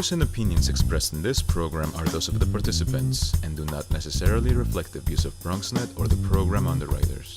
views and opinions expressed in this program are those of the participants and do not necessarily reflect the views of BronxNet or the program underwriters.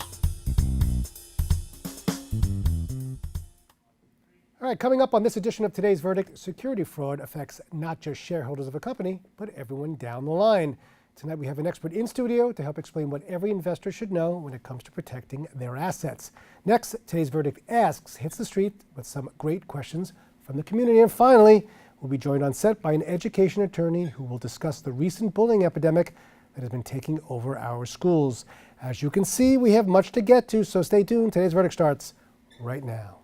All right, coming up on this edition of Today's Verdict, security fraud affects not just shareholders of a company, but everyone down the line. Tonight we have an expert in studio to help explain what every investor should know when it comes to protecting their assets. Next, Today's Verdict Asks hits the street with some great questions from the community. And finally, we'll be joined on set by an education attorney who will discuss the recent bullying epidemic that has been taking over our schools. As you can see, we have much to get to, so stay tuned. Today's Verdict starts right now.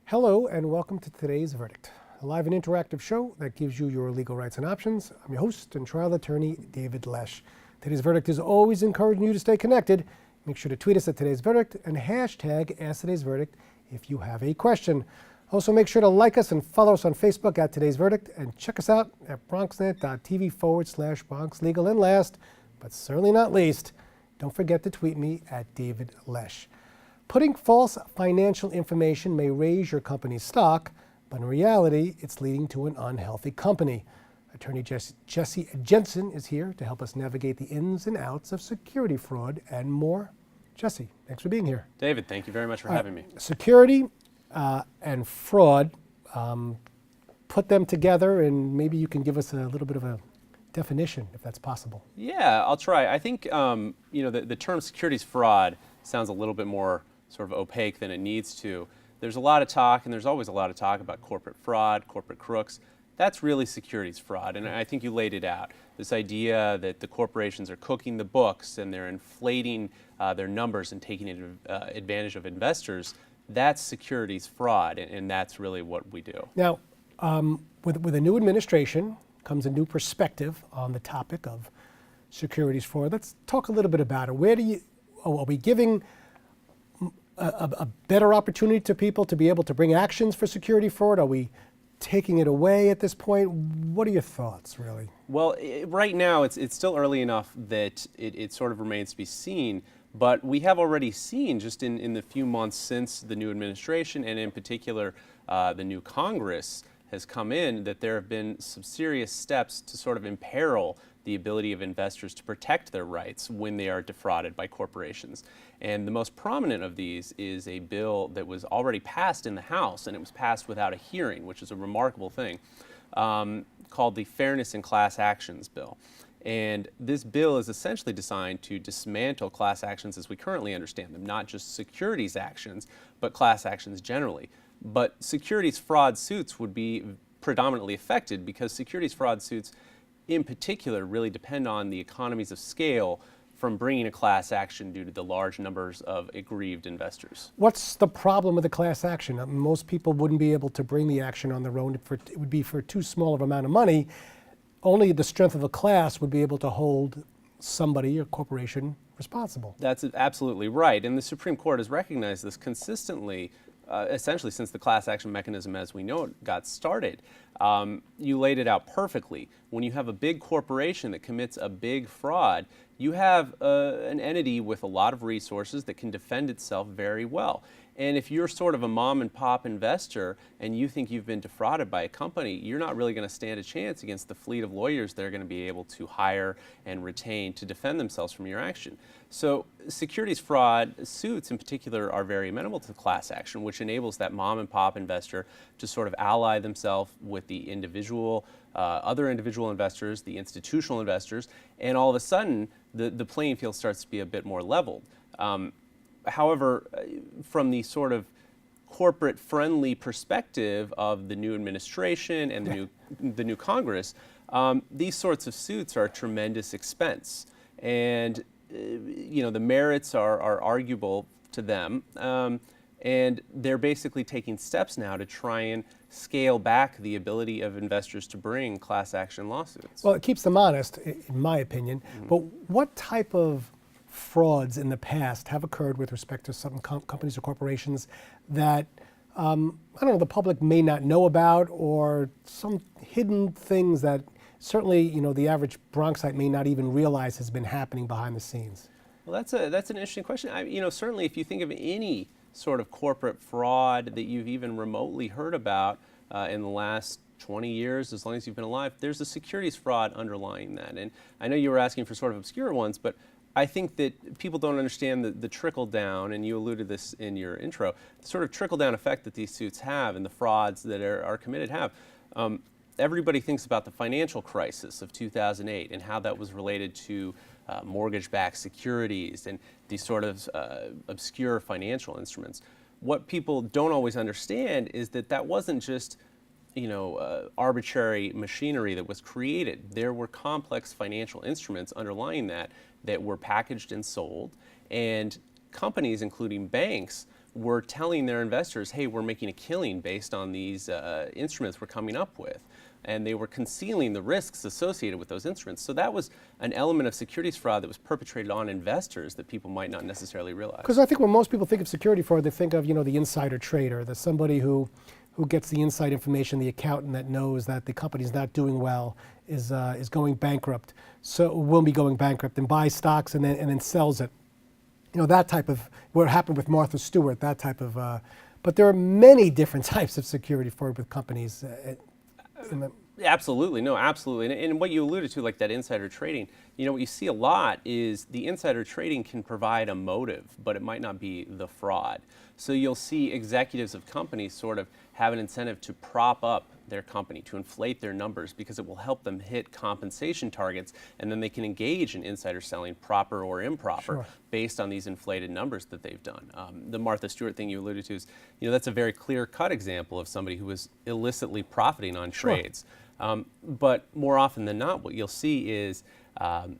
Hello and welcome to Today's Verdict, a live and interactive show that gives you your legal rights and options. I'm your host and trial attorney, David Lesch. Today's Verdict is always encouraging you to stay connected. Make sure to tweet us at Today's Verdict and hashtag Ask Today's Verdict if you have a question. Also make sure to like us and follow us on Facebook at Today's Verdict and check us out at BronxNet.tv/Bronx Legal. And last, but certainly not least, don't forget to tweet me at David Lesch. Putting false financial information may raise your company's stock, but in reality, it's leading to an unhealthy company. Attorney Jesse Jensen is here to help us navigate the ins and outs of security fraud and more. Jesse, thanks for being here. David, thank you very much for having me. Security and fraud, put them together, and maybe you can give us a little bit of a definition, if that's possible. Yeah, I'll try. I think the term securities fraud sounds a little bit more sort of opaque than it needs to. There's a lot of talk, and there's always a lot of talk about corporate fraud, corporate crooks. That's really securities fraud, and I think you laid it out. This idea that the corporations are cooking the books and they're inflating their numbers and taking advantage of investors, that's securities fraud, and that's really what we do. Now, with a new administration comes a new perspective on the topic of securities fraud. Let's talk a little bit about it. Are we giving a better opportunity to people to be able to bring actions for security fraud? Are we taking it away at this point? What are your thoughts, really? Well, right now it's still early enough that it sort of remains to be seen, but we have already seen just in the few months since the new administration and in particular the new Congress has come in that there have been some serious steps to sort of imperil the ability of investors to protect their rights when they are defrauded by corporations. And the most prominent of these is a bill that was already passed in the House, and it was passed without a hearing, which is a remarkable thing, called the Fairness in Class Actions Bill. And this bill is essentially designed to dismantle class actions as we currently understand them, not just securities actions, but class actions generally. But securities fraud suits would be predominantly affected because securities fraud suits in particular really depend on the economies of scale from bringing a class action due to the large numbers of aggrieved investors. What's the problem with a class action? Most people wouldn't be able to bring the action on their own. It would be for too small of an amount of money. Only the strength of a class would be able to hold somebody, a corporation, responsible. That's absolutely right. And the Supreme Court has recognized this consistently, essentially since the class action mechanism as we know it got started. You laid it out perfectly. When you have a big corporation that commits a big fraud, you have an entity with a lot of resources that can defend itself very well. And if you're sort of a mom and pop investor and you think you've been defrauded by a company, you're not really going to stand a chance against the fleet of lawyers they're going to be able to hire and retain to defend themselves from your action. So securities fraud suits in particular are very amenable to class action, which enables that mom and pop investor to sort of ally themselves with the individual, other individual investors, the institutional investors, and all of a sudden the playing field starts to be a bit more leveled. However, from the sort of corporate-friendly perspective of the new administration and the new Congress, these sorts of suits are a tremendous expense, and the merits are arguable to them. And they're basically taking steps now to try and scale back the ability of investors to bring class action lawsuits. Well, it keeps them honest, in my opinion. But what type of frauds in the past have occurred with respect to some companies or corporations that, I don't know, the public may not know about, or some hidden things that certainly, you know, the average Bronxite may not even realize has been happening behind the scenes? Well, that's an interesting question. You know, certainly if you think of any sort of corporate fraud that you've even remotely heard about in the last 20 years, as long as you've been alive, there's a securities fraud underlying that. And I know you were asking for sort of obscure ones, but I think that people don't understand the trickle down, and you alluded to this in your intro, the sort of trickle down effect that these suits have and the frauds that are committed have. Everybody thinks about the financial crisis of 2008 and how that was related to mortgage-backed securities and these sort of obscure financial instruments. What people don't always understand is that that wasn't just, you know, arbitrary machinery that was created. There were complex financial instruments underlying that were packaged and sold, and companies, including banks, were telling their investors, hey, we're making a killing based on these instruments we're coming up with. And they were concealing the risks associated with those instruments. So that was an element of securities fraud that was perpetrated on investors that people might not necessarily realize. Because I think when most people think of security fraud, they think of, you know, the insider trader, the somebody who gets the inside information, the accountant that knows that the company's not doing well, is going bankrupt, so will be going bankrupt, and buys stocks and then sells it. You know, that type of, what happened with Martha Stewart, that type of, but there are many different types of security fraud with companies. Absolutely, no, absolutely. And what you alluded to, like that insider trading, you know, what you see a lot is the insider trading can provide a motive, but it might not be the fraud. So you'll see executives of companies sort of have an incentive to prop up their company, to inflate their numbers, because it will help them hit compensation targets, and then they can engage in insider selling, proper or improper, Sure, based on these inflated numbers that they've done. The Martha Stewart thing you alluded to is, you know, that's a very clear-cut example of somebody who was illicitly profiting on Sure. trades. But more often than not, what you'll see is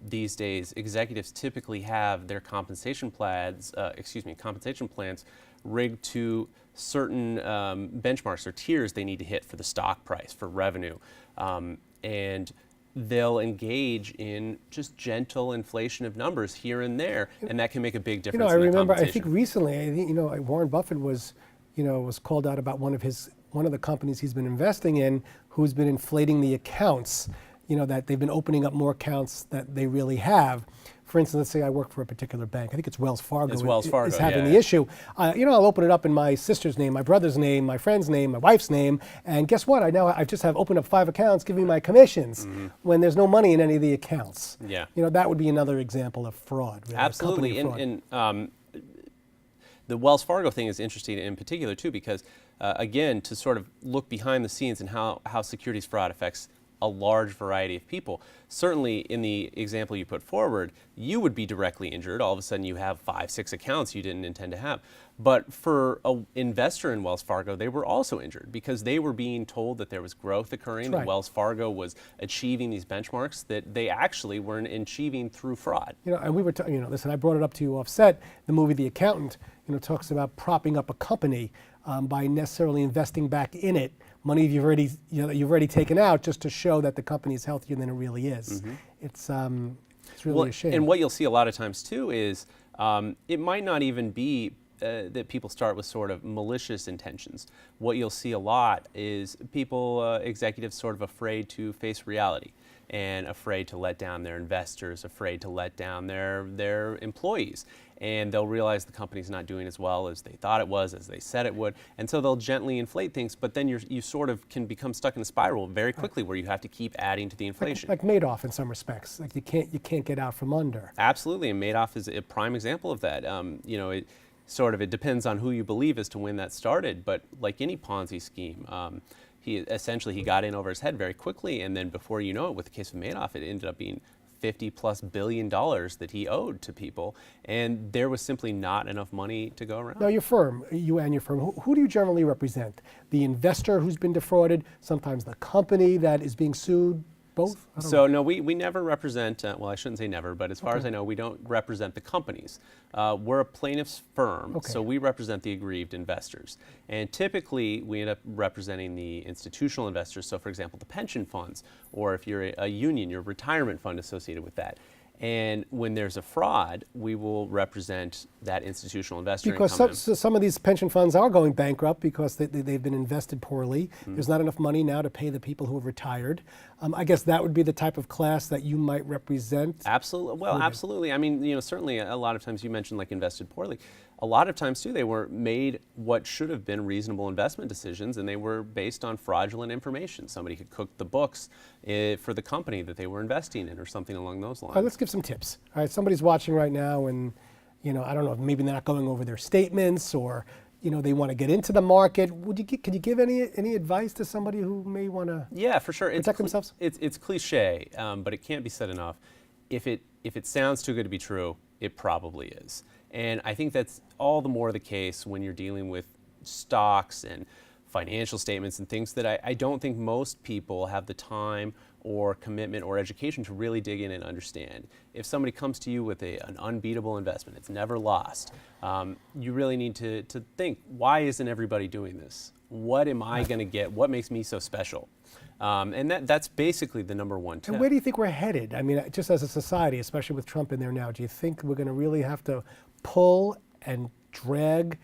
these days, executives typically have their compensation plans rigged to certain benchmarks or tiers they need to hit for the stock price, for revenue. And they'll engage in just gentle inflation of numbers here and there, and that can make a big difference. You know, I in the remember, I compensation. think recently, you know, Warren Buffett was called out about one of the companies he's been investing in, who's been inflating the accounts, you know, that they've been opening up more accounts that they really have. For instance, let's say I work for a particular bank. I think it's Wells Fargo. It's Wells Fargo, is having yeah. the issue. You know, I'll open it up in my sister's name, my brother's name, my friend's name, my wife's name, and guess what? I just have opened up 5 accounts, giving me my commissions when there's no money in any of the accounts. Yeah. You know, that would be another example of fraud. Really, Absolutely, company fraud. and the Wells Fargo thing is interesting in particular too, because again, to sort of look behind the scenes and how securities fraud affects a large variety of people. Certainly in the example you put forward, you would be directly injured. All of a sudden you have 5, 6 accounts you didn't intend to have. But for an investor in Wells Fargo, they were also injured because they were being told that there was growth occurring, That's that right. Wells Fargo was achieving these benchmarks that they actually weren't achieving through fraud. You know, and we were, you know, listen, I brought it up to you offset. The movie The Accountant, you know, talks about propping up a company by necessarily investing back in it, money you've already taken out, just to show that the company is healthier than it really is. It's really a shame. And what you'll see a lot of times too is it might not even be that people start with sort of malicious intentions. What you'll see a lot is people, executives, sort of afraid to face reality and afraid to let down their investors, afraid to let down their employees. And they'll realize the company's not doing as well as they thought it was, as they said it would. And so they'll gently inflate things, but then you sort of can become stuck in a spiral very quickly where you have to keep adding to the inflation. Like Madoff in some respects. Like you can't get out from under. Absolutely, and Madoff is a prime example of that. You know, it depends on who you believe as to when that started, but like any Ponzi scheme, he got in over his head very quickly, and then before you know it, with the case of Madoff, it ended up being $50+ billion that he owed to people, and there was simply not enough money to go around. Now, your firm, you and your firm, who do you generally represent? The investor who's been defrauded, sometimes the company that is being sued? Both? I don't So know. no, we never represent, well, I shouldn't say never, but as far as I know, we don't represent the companies. We're a plaintiff's firm, Okay. so we represent the aggrieved investors. And typically, we end up representing the institutional investors, so for example, the pension funds, or if you're a union, your retirement fund associated with that. And when there's a fraud, we will represent that institutional investor. and Because come some of these pension funds are going bankrupt because they've been invested poorly. There's not enough money now to pay the people who have retired. I guess that would be the type of class that you might represent. Absolutely. Well, absolutely. I mean, certainly a lot of times you mentioned like invested poorly. A lot of times too, they were made what should have been reasonable investment decisions, and they were based on fraudulent information. Somebody could cook the books for the company that they were investing in, or something along those lines. All right, let's give some tips. All right, somebody's watching right now, and I don't know, maybe they're not going over their statements, or they want to get into the market. Could you give any advice to somebody who may want to? Yeah, for sure. Protect themselves? It's cliche, but it can't be said enough. If it sounds too good to be true, it probably is. And I think that's all the more the case when you're dealing with stocks and financial statements and things that I don't think most people have the time or commitment or education to really dig in and understand. If somebody comes to you with an unbeatable investment, it's never lost, you really need to think, why isn't everybody doing this? What am I going to get? What makes me so special? And that's basically the number one tip. And where do you think we're headed? I mean, just as a society, especially with Trump in there now, do you think we're going to really have to pull and drag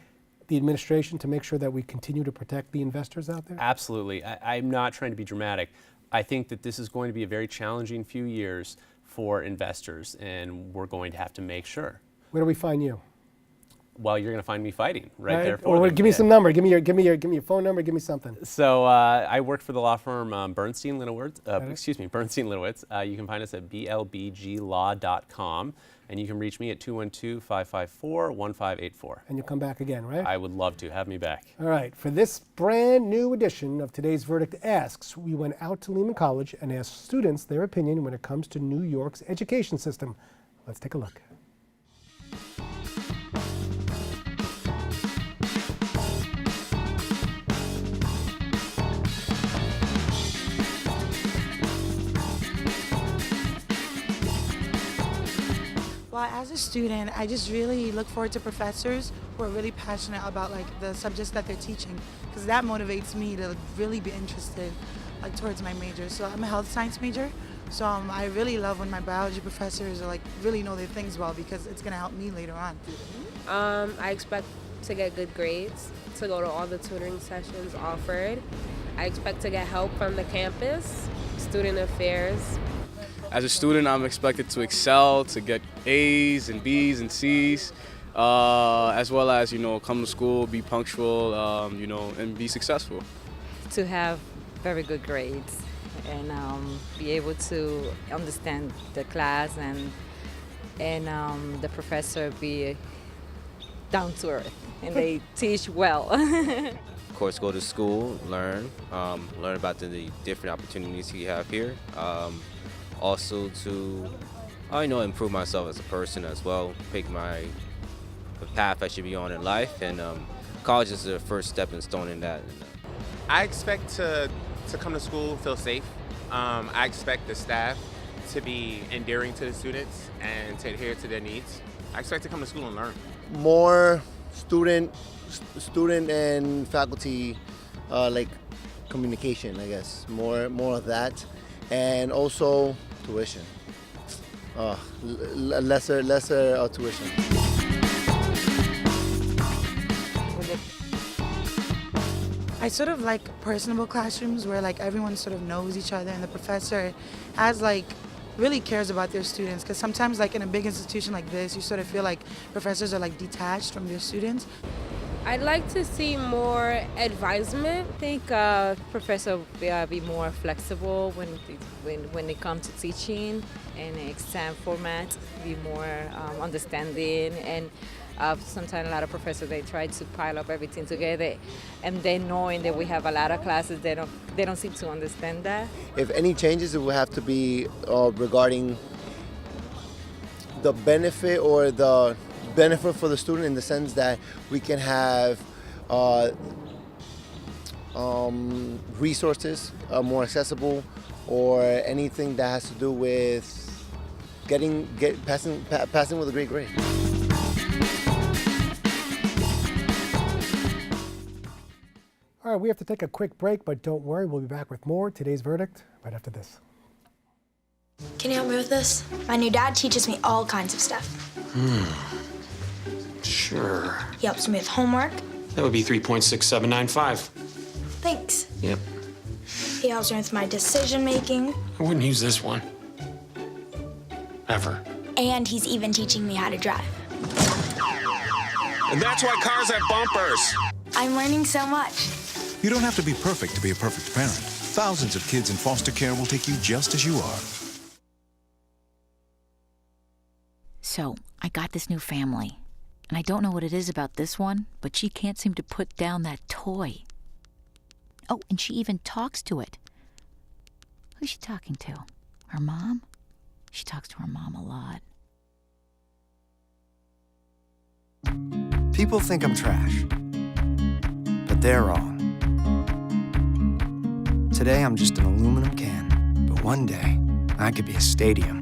the administration to make sure that we continue to protect the investors out there? Absolutely. I'm not trying to be dramatic. I think that this is going to be a very challenging few years for investors, and we're going to have to make sure. Where do we find you? Well, you're going to find me fighting right there for Or them. give me some number. Give me your phone number. Give me something. So I work for the law firm Bernstein Litowitz. Bernstein Litowitz. You can find us at blbglaw.com, and you can reach me at 212-554-1584. And you'll come back again, right? I would love to. Have me back. All right. For this brand new edition of Today's Verdict Asks, we went out to Lehman College and asked students their opinion when it comes to New York's education system. Let's take a look. Well, as a student, I just really look forward to professors who are really passionate about the subjects that they're teaching, because that motivates me to really be interested towards my major. So I'm a health science major, so I really love when my biology professors are really know their things well, because it's going to help me later on. I expect to get good grades, to go to all the tutoring sessions offered. I expect to get help from the campus, student affairs. As a student, I'm expected to excel, to get A's and B's and C's, as well as, come to school, be punctual, and be successful. To have very good grades and be able to understand the class and the professor be down to earth and they teach well. Of course, go to school, learn about the different opportunities you have here. Also to, improve myself as a person as well, pick the path I should be on in life, and college is the first stepping stone in that. I expect to come to school, feel safe. I expect the staff to be endearing to the students and to adhere to their needs. I expect to come to school and learn. More student and faculty communication, I guess. More of that, and also tuition. Lesser tuition. I sort of like personable classrooms where everyone sort of knows each other, and the professor has really cares about their students, because sometimes in a big institution like this, you sort of feel like professors are detached from their students. I'd like to see more advisement. I think professor be more flexible when they come to teaching, and exam format be more understanding. And sometimes a lot of professors, they try to pile up everything together, and then knowing that we have a lot of classes, they don't seem to understand that. If any changes, it will have to be regarding the benefit or the benefit for the student, in the sense that we can have resources more accessible or anything that has to do with passing with a great grade. All right, we have to take a quick break, but don't worry, we'll be back with more Today's Verdict right after this. Can you help me with this? My new dad teaches me all kinds of stuff. Sure. He helps me with homework. That would be 3.6795. Thanks. Yep. He helps me with my decision making. I wouldn't use this one. Ever. And he's even teaching me how to drive. And that's why cars have bumpers. I'm learning so much. You don't have to be perfect to be a perfect parent. Thousands of kids in foster care will take you just as you are. So, I got this new family. And I don't know what it is about this one, but she can't seem to put down that toy. Oh, and she even talks to it. Who's she talking to? Her mom? She talks to her mom a lot. People think I'm trash, but they're wrong. Today I'm just an aluminum can, but one day I could be a stadium.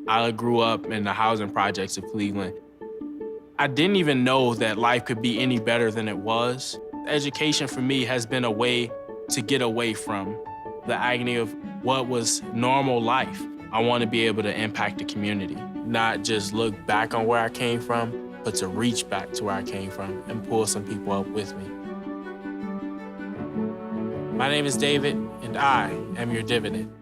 I grew up in the housing projects of Cleveland. I didn't even know that life could be any better than it was. Education for me has been a way to get away from the agony of what was normal life. I want to be able to impact the community, not just look back on where I came from, but to reach back to where I came from and pull some people up with me. My name is David, and I am your dividend.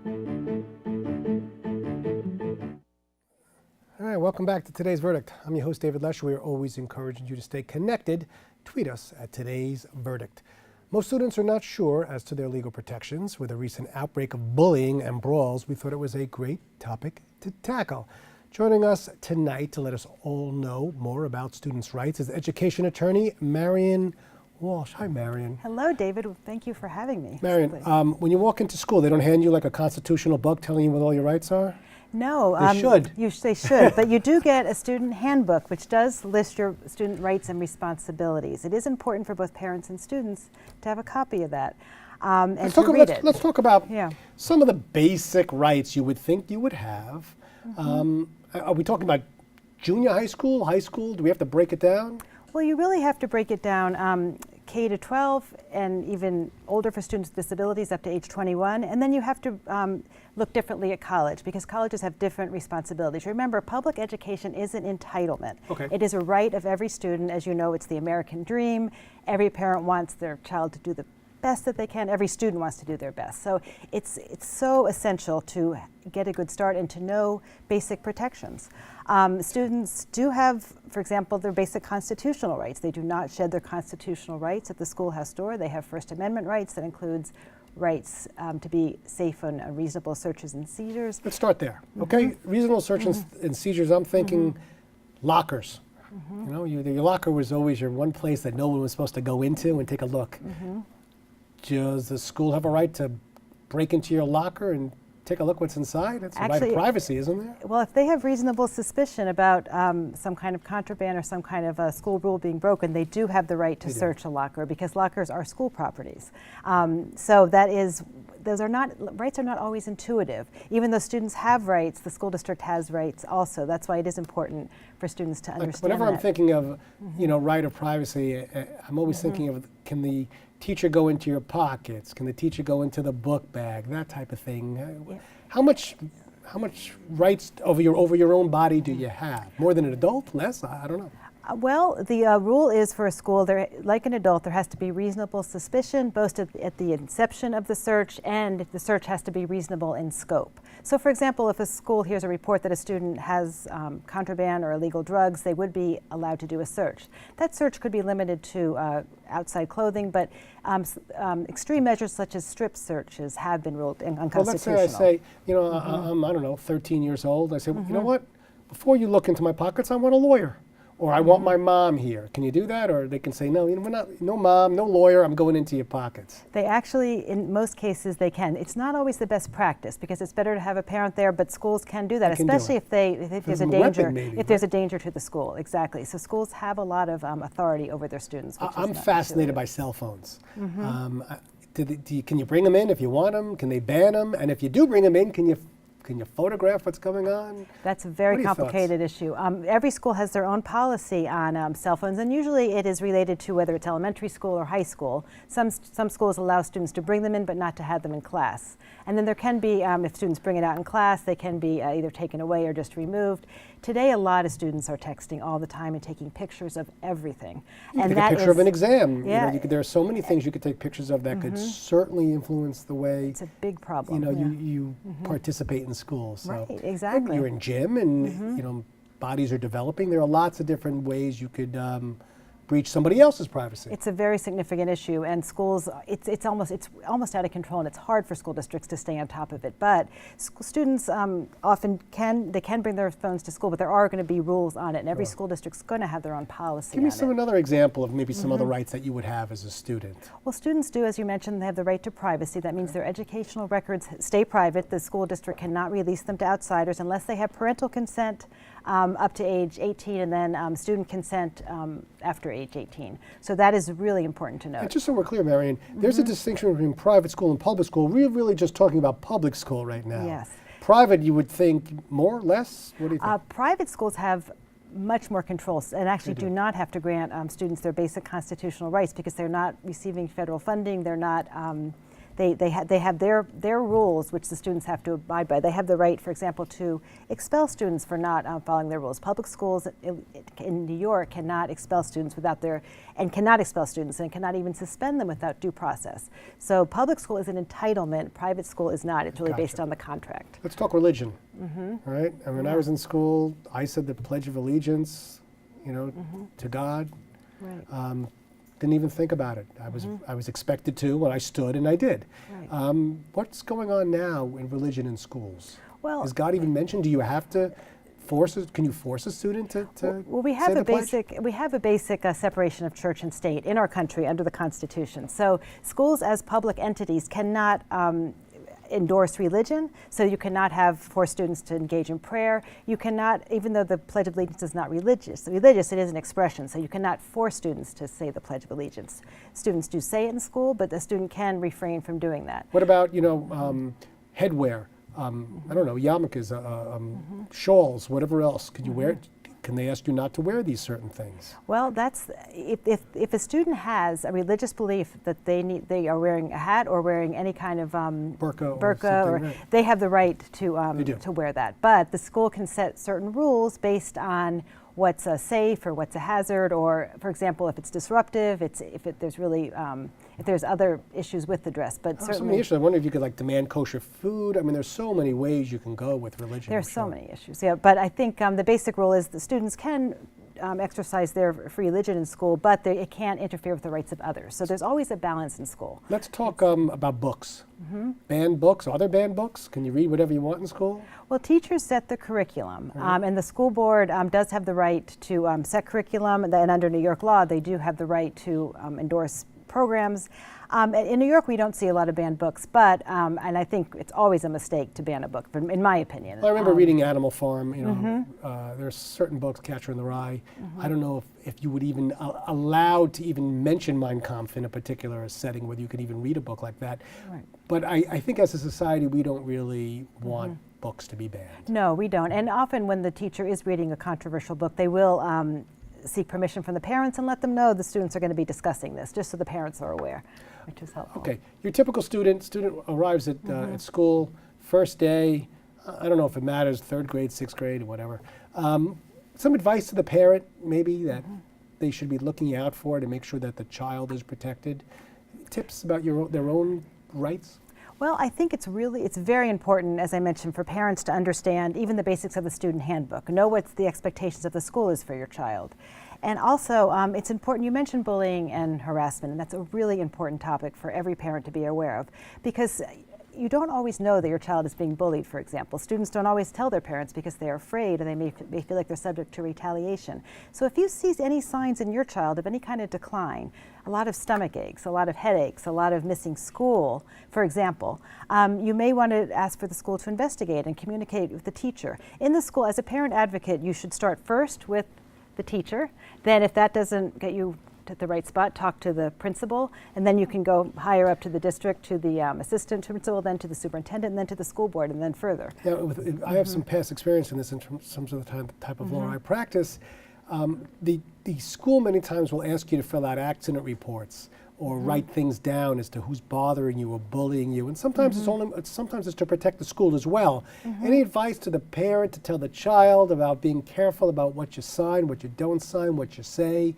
All right, welcome back to Today's Verdict. I'm your host, David Lesch. We are always encouraging you to stay connected. Tweet us at Today's Verdict. Most students are not sure as to their legal protections. With a recent outbreak of bullying and brawls, we thought it was a great topic to tackle. Joining us tonight to let us all know more about students' rights is education attorney Marion Walsh. Hi, Marion. Hello, David. Thank you for having me. Marion, when you walk into school, they don't hand you like a constitutional book telling you what all your rights are? No. They should. They should, but you do get a student handbook, which does list your student rights and responsibilities. It is important for both parents and students to have a copy of that and to read it. Let's talk about some of the basic rights you would think you would have. Are we talking about junior high school, high school? Do we have to break it down? Well, you really have to break it down K to 12 and even older for students with disabilities up to age 21. And then you have to look differently at college because colleges have different responsibilities. Remember, public education is an entitlement. Okay. It is a right of every student. As you know, it's the American dream. Every parent wants their child to do the best that they can. Every student wants to do their best. So it's so essential to get a good start and to know basic protections. Students do have, for example, their basic constitutional rights. They do not shed their constitutional rights at the schoolhouse door. They have First Amendment rights that includes rights to be safe on reasonable searches and seizures. Let's start there, okay? Reasonable search and seizures, I'm thinking lockers. You know, your locker was always your one place that no one was supposed to go into and take a look. Does the school have a right to break into your locker and take a look what's inside? It's a right of privacy, isn't there? Well, if they have reasonable suspicion about some kind of contraband or some kind of school rule being broken, they do have the right to search a locker because lockers are school properties. So that is, rights are not always intuitive. Even though students have rights, the school district has rights also. That's why it is important for students to understand whenever that. I'm thinking of, you know, right of privacy, I'm always thinking of, can the teacher go into your pockets? Can the teacher go into the book bag? That type of thing. How much rights over your own body do you have? More than an adult? Less? I don't know. Well, the rule is for a school, like an adult, there has to be reasonable suspicion both at the inception of the search, and the search has to be reasonable in scope. So, for example, if a school hears a report that a student has contraband or illegal drugs, they would be allowed to do a search. That search could be limited to outside clothing, but extreme measures such as strip searches have been ruled unconstitutional. Well, let's say I say, you know, I'm, I don't know, 13 years old. I say, well, you know what? Before you look into my pockets, I want a lawyer. Or I want my mom here. Can you do that? Or they can say, no, we're not, no mom, no lawyer, I'm going into your pockets. They actually, in most cases, they can. It's not always the best practice because it's better to have a parent there, but schools can do that, especially if there's a danger. There's a danger to the school, exactly. So schools have a lot of authority over their students. I'm fascinated by cell phones. Can you bring them in if you want them? Can they ban them? And if you do bring them in, can you photograph what's going on? That's a very complicated issue. Every school has their own policy on cell phones, and usually it is related to whether it's elementary school or high school. Some schools allow students to bring them in, but not to have them in class. And then there can be, if students bring it out in class, they can be either taken away or just removed. Today, a lot of students are texting all the time and taking pictures of everything. And take a picture of an exam. Yeah. There are so many things you could take pictures of that could certainly influence the way it's a big problem. You participate in school. So right, exactly. You're in gym, and bodies are developing. There are lots of different ways you could breach somebody else's privacy. It's a very significant issue, and schools, it's almost out of control, and it's hard for school districts to stay on top of it. But students often can bring their phones to school, but there are going to be rules on it, and every school district's going to have their own policy. Give me another example of maybe some other rights that you would have as a student. Well, students do, as you mentioned, they have the right to privacy. That means their educational records stay private. The school district cannot release them to outsiders unless they have parental consent up to age 18, and then student consent after age 18. So that is really important to note. And just so we're clear, Marion, there's a distinction between private school and public school. We're really just talking about public school right now. Yes. Private, you would think more, less? What do you think? Private schools have much more controls and actually do not have to grant students their basic constitutional rights because they're not receiving federal funding. They're not. They have their rules, which the students have to abide by. They have the right, for example, to expel students for not following their rules. Public schools in New York cannot expel students and cannot even suspend them without due process. So public school is an entitlement. Private school is not. It's really based on the contract. Let's talk religion. Right? And when I was in school, I said the Pledge of Allegiance, to God. Right. Didn't even think about it. I was expected to when I stood, and I did. Right. What's going on now in religion in schools? Well, is God even mentioned? Do you have to can you force a student to well, we have a basic separation of church and state in our country under the Constitution. So schools as public entities cannot endorse religion, so you cannot force students to engage in prayer. You cannot, even though the Pledge of Allegiance is not religious, it is an expression, so you cannot force students to say the Pledge of Allegiance. Students do say it in school, but the student can refrain from doing that. What about, headwear? I don't know, yarmulkes, shawls, whatever else. Can you wear? Can they ask you not to wear these certain things? Well, that's if a student has a religious belief that they are wearing a hat or wearing any kind of burqa or right. They have the right to wear that. But the school can set certain rules based on what's safe or what's a hazard, or, for example, if it's disruptive, if there's other issues with the dress. But So certainly, many issues. I wonder if you could demand kosher food. I mean, there's so many ways you can go with religion. there's so many issues. Yeah, but I think the basic rule is the students can exercise their free religion in school, but it can't interfere with the rights of others. So there's always a balance in school. Let's talk about books. Banned books. Are there banned books? Can you read whatever you want in school? Well, teachers set the curriculum, and the school board does have the right to set curriculum, and under New York law, they do have the right to endorse programs. In New York, we don't see a lot of banned books, but and I think it's always a mistake to ban a book, in my opinion. I remember reading Animal Farm. There's certain books, Catcher in the Rye. I don't know if you would even allowed to even mention Mein Kampf in a particular setting, whether you could even read a book like that. Right. But I think as a society, we don't really want books to be banned. No, we don't. And often when the teacher is reading a controversial book, they will seek permission from the parents and let them know the students are going to be discussing this, just so the parents are aware, which is helpful. Okay, your typical student arrives at school, first day, I don't know if it matters, 3rd grade, 6th grade, or whatever. Some advice to the parent, maybe, that they should be looking out for to make sure that the child is protected. Tips about their own rights? Well, I think it's very important, as I mentioned, for parents to understand even the basics of the student handbook, know what the expectations of the school is for your child. And also, it's important, you mentioned bullying and harassment, and that's a really important topic for every parent to be aware of, because you don't always know that your child is being bullied, for example. Students don't always tell their parents because they're afraid, or they may feel like they're subject to retaliation. So if you see any signs in your child of any kind of decline, a lot of stomach aches, a lot of headaches, a lot of missing school, for example, you may want to ask for the school to investigate and communicate with the teacher. In the school, as a parent advocate, you should start first with the teacher. Then if that doesn't get you at the right spot, talk to the principal, and then you can go higher up to the district, to the assistant principal, then to the superintendent, and then to the school board, and then further. Now, I have some past experience in this in terms of the type of law I practice. The school many times will ask you to fill out accident reports or write things down as to who's bothering you or bullying you, and sometimes sometimes it's to protect the school as well. Any advice to the parent to tell the child about being careful about what you sign, what you don't sign, what you say?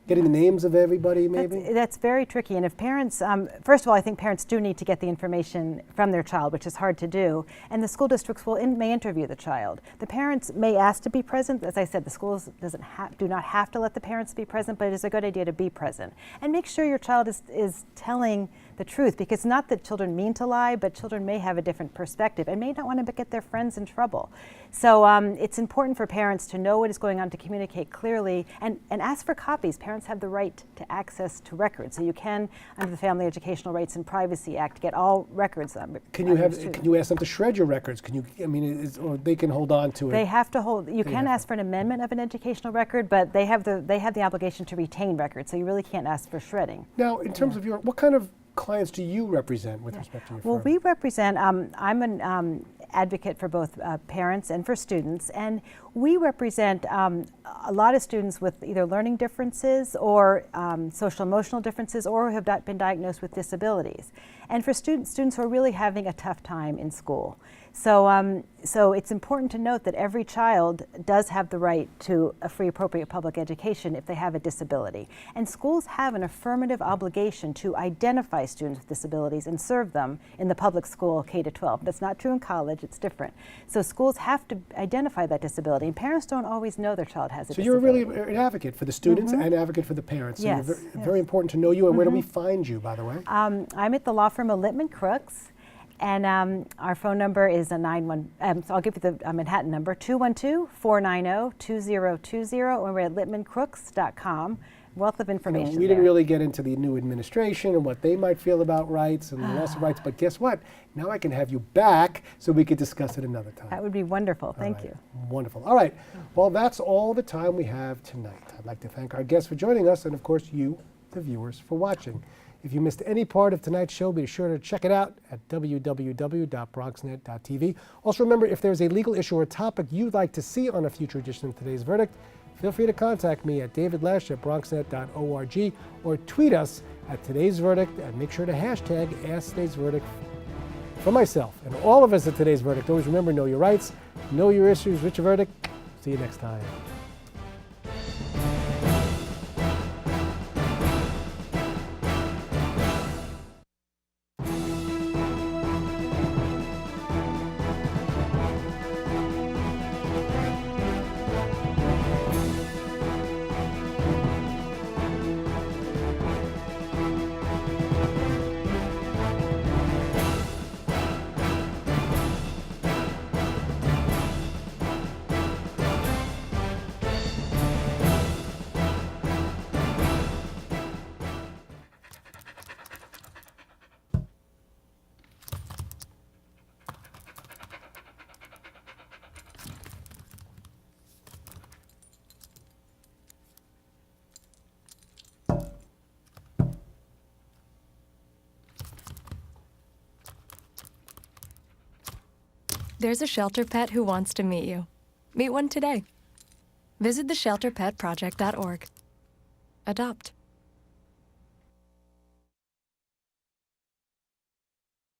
Getting the names of everybody, maybe? That's very tricky. And if parents, first of all, I think parents do need to get the information from their child, which is hard to do. And the school districts may interview the child. The parents may ask to be present. As I said, the schools do not have to let the parents be present, but it is a good idea to be present. And make sure your child is telling the truth, because not that children mean to lie, but children may have a different perspective and may not want to get their friends in trouble. So it's important for parents to know what is going on, to communicate clearly, and ask for copies. Parents have the right to access to records, so you can, under the Family Educational Rights and Privacy Act, get all records. Can you ask them to shred your records? Can you? I mean, or they can hold on to it. They have to hold. You can ask for an amendment of an educational record, but they have the obligation to retain records. So you really can't ask for shredding. Now, in terms of what kind of clients do you represent with respect to your firm? Well, we represent, I'm an advocate for both parents and for students, and we represent a lot of students with either learning differences or social emotional differences, or who have been diagnosed with disabilities. And for students who are really having a tough time in school. So it's important to note that every child does have the right to a free, appropriate public education if they have a disability. And schools have an affirmative obligation to identify students with disabilities and serve them in the public school K-12. That's not true in college, it's different. So schools have to identify that disability, and parents don't always know their child has a disability. So you're really an advocate for the students and advocate for the parents. Yes. So very important to know you. And where do we find you, by the way? I'm at the law firm of Littman Crooks. And our phone number is so I'll give you the Manhattan number, 212-490-2020, or we're at littmancrooks.com. Wealth of information. We didn't really get into the new administration and what they might feel about rights and the loss of rights, but guess what? Now I can have you back so we could discuss it another time. That would be wonderful. Thank you. Wonderful. All right. Well, that's all the time we have tonight. I'd like to thank our guests for joining us, and of course you, the viewers, for watching. If you missed any part of tonight's show, be sure to check it out at www.bronxnet.tv. Also remember, if there's a legal issue or topic you'd like to see on a future edition of Today's Verdict, feel free to contact me at davidlesch@bronxnet.org or tweet us at Today's Verdict, and make sure to hashtag Ask Today's Verdict. For myself and all of us at Today's Verdict, always remember, know your rights, know your issues, reach a verdict. See you next time. There's a shelter pet who wants to meet you. Meet one today. Visit theshelterpetproject.org. Adopt.